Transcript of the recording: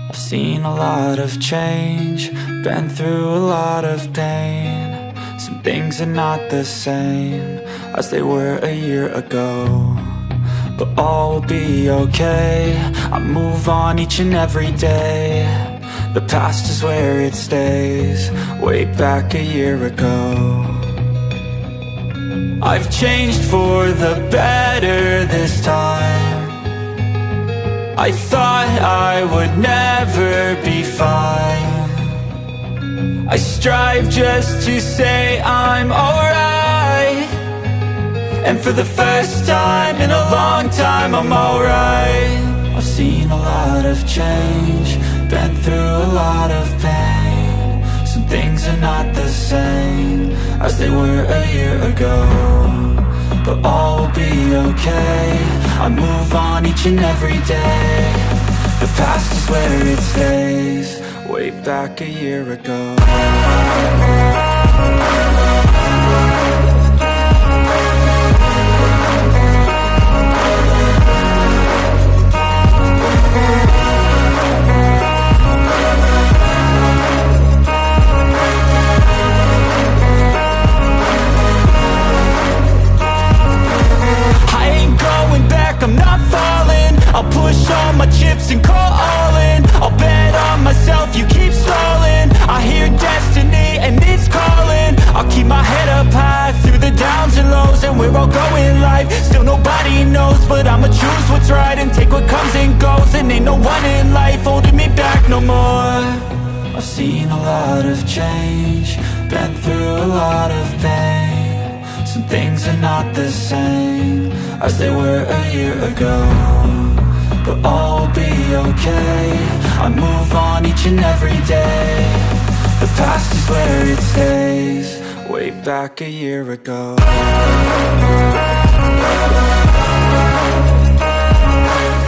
I've seen a lot of change, been through a lot of pain. Some things are not the same as they were a year ago, but all will be okay. I move on each and every day. The past is where it stays, way back a year ago. I've changed for the better this time. I thought I would never be fine. I strive just to say I'm alright, and for the first time in a long time I'm alright. I've seen a lot of change, been through a lot of pain. Some things are not the same as they were a year ago, but all will be okay. I move on each and every day. The past is where it stays, way back a year ago. I'm not falling, I'll push all my chips and call all in. I'll bet on myself, you keep stalling. I hear destiny and it's calling. I'll keep my head up high through the downs and lows, and we're all going life. Still nobody knows, but I'ma choose what's right and take what comes and goes. And ain't no one in life holding me back no more. I've seen a lot of change, been through a lot of pain. Some things are not the same as they were a year ago, but all will be okay. I move on each and every day. The past is where it stays, way back a year ago.